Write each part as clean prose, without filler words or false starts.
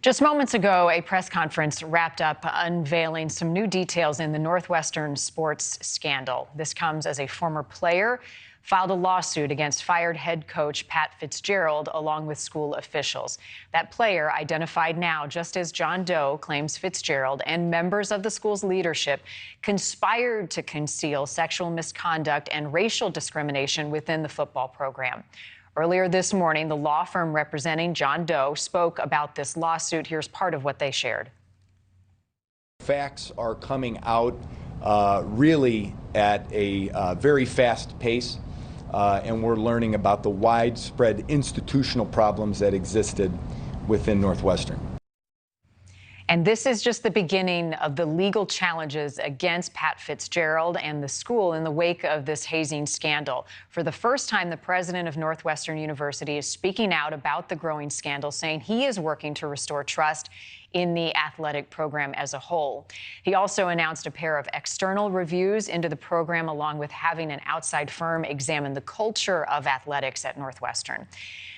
Just moments ago, a press conference wrapped up unveiling some new details in the Northwestern sports scandal. This comes as a former player filed a lawsuit against fired head coach Pat Fitzgerald along with school officials. That player, identified now just as John Doe, claims Fitzgerald and members of the school's leadership conspired to conceal sexual misconduct and racial discrimination within the football program. Earlier this morning, the law firm representing John Doe spoke about this lawsuit. Here's part of what they shared. Facts are coming out really at a very fast pace, and we're learning about the widespread institutional problems that existed within Northwestern. And this is just the beginning of the legal challenges against Pat Fitzgerald and the school in the wake of this hazing scandal. For the first time, the president of Northwestern University is speaking out about the growing scandal, saying he is working to restore trust in the athletic program as a whole. He also announced a pair of external reviews into the program, along with having an outside firm examine the culture of athletics at Northwestern.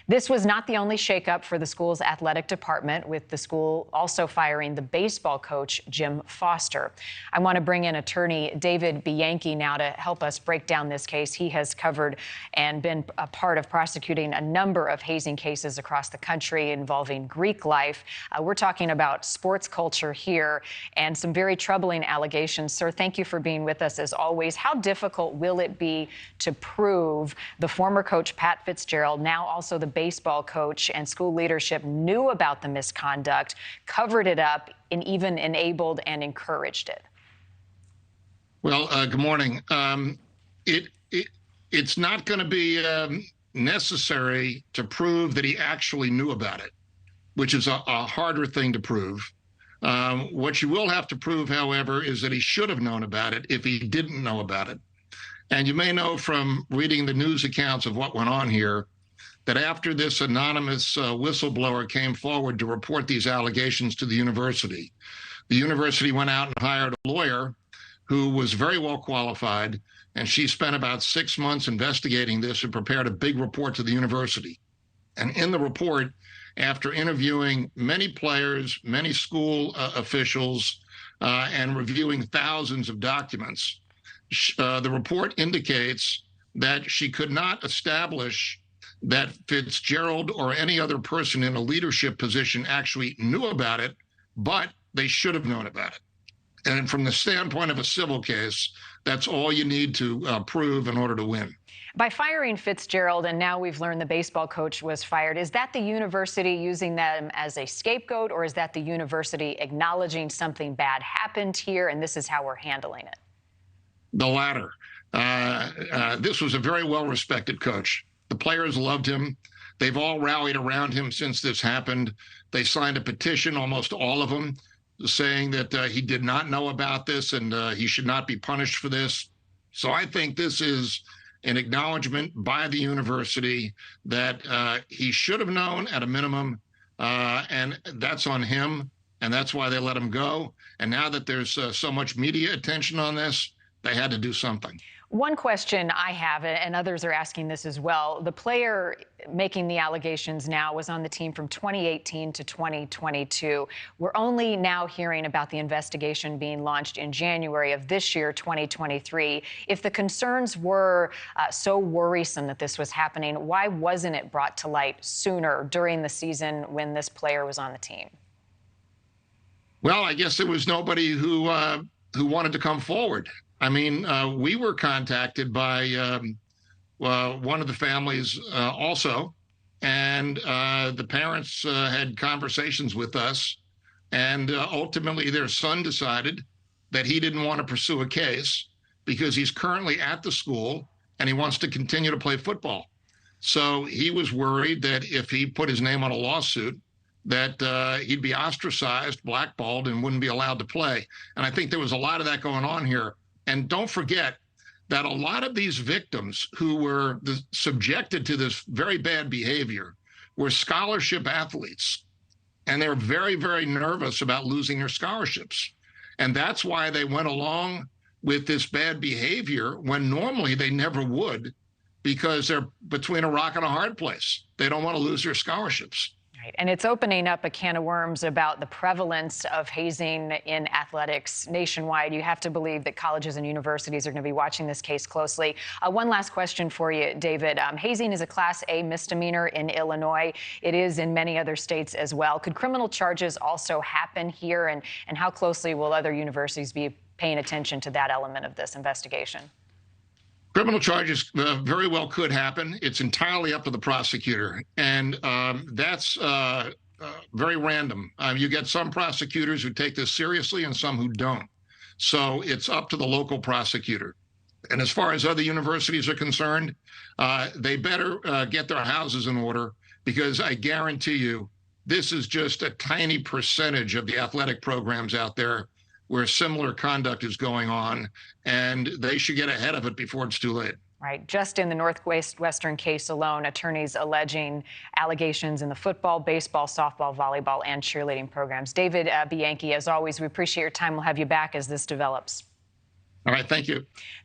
This was not the only shakeup for the school's athletic department, with the school also firing the baseball coach, Jim Foster. I want to bring in attorney David Bianchi now to help us break down this case. He has covered and been a part of prosecuting a number of hazing cases across the country involving Greek life. We're talking about sports culture here and some very troubling allegations. Sir, thank you for being with us as always. How difficult will it be to prove the former coach Pat Fitzgerald, now also the baseball coach, and school leadership knew about the misconduct, covered it up, and even enabled and encouraged it? Well, good morning. It's not going to be necessary to prove that he actually knew about it, which is a harder thing to prove. What you will have to prove, however, is that he should have known about it if he didn't know about it. And you may know from reading the news accounts of what went on here that after this anonymous whistleblower came forward to report these allegations to the university went out and hired a lawyer who was very well qualified, and she spent about 6 months investigating this and prepared a big report to the university. And in the report, after interviewing many players, many school officials, and reviewing thousands of documents, the report indicates that she could not establish that Fitzgerald or any other person in a leadership position actually knew about it, but they should have known about it. And from the standpoint of a civil case, that's all you need to prove in order to win. By firing Fitzgerald, and now we've learned the baseball coach was fired, is that the university using them as a scapegoat, or is that the university acknowledging something bad happened here and this is how we're handling it? The latter. This was a very well-respected coach. The players loved him. They've all rallied around him since this happened. They signed a petition, almost all of them, saying that he did not know about this and he should not be punished for this. So I think this is an acknowledgement by the university that he should have known at a minimum, and that's on him, and that's why they let him go. And now that there's so much media attention on this, they had to do something. One question I have, and others are asking this as well, the player making the allegations now was on the team from 2018 to 2022. We're only now hearing about the investigation being launched in January of this year, 2023. If the concerns were so worrisome that this was happening, why wasn't it brought to light sooner during the season when this player was on the team? Well, I guess there was nobody who wanted to come forward. I mean, we were contacted by one of the families also, and the parents had conversations with us, and ultimately their son decided that he didn't want to pursue a case because he's currently at the school and he wants to continue to play football. So he was worried that if he put his name on a lawsuit, that he'd be ostracized, blackballed, and wouldn't be allowed to play. And I think there was a lot of that going on here. And don't forget that a lot of these victims who were subjected to this very bad behavior were scholarship athletes. And they're very, very nervous about losing their scholarships. And that's why they went along with this bad behavior when normally they never would, because they're between a rock and a hard place. They don't want to lose their scholarships. Right. And it's opening up a can of worms about the prevalence of hazing in athletics nationwide. You have to believe that colleges and universities are going to be watching this case closely. One last question for you, David. Hazing is a Class A misdemeanor in Illinois. It is in many other states as well. Could criminal charges also happen here? And how closely will other universities be paying attention to that element of this investigation? Criminal charges very well could happen. It's entirely up to the prosecutor, and that's very random. You get some prosecutors who take this seriously and some who don't. So it's up to the local prosecutor. And as far as other universities are concerned, they better get their houses in order, because I guarantee you, this is just a tiny percentage of the athletic programs out there where similar conduct is going on, and they should get ahead of it before it's too late. Right. Just in the Northwestern case alone, attorneys alleging allegations in the football, baseball, softball, volleyball, and cheerleading programs. David Bianchi, as always, we appreciate your time. We'll have you back as this develops. All right. Thank you.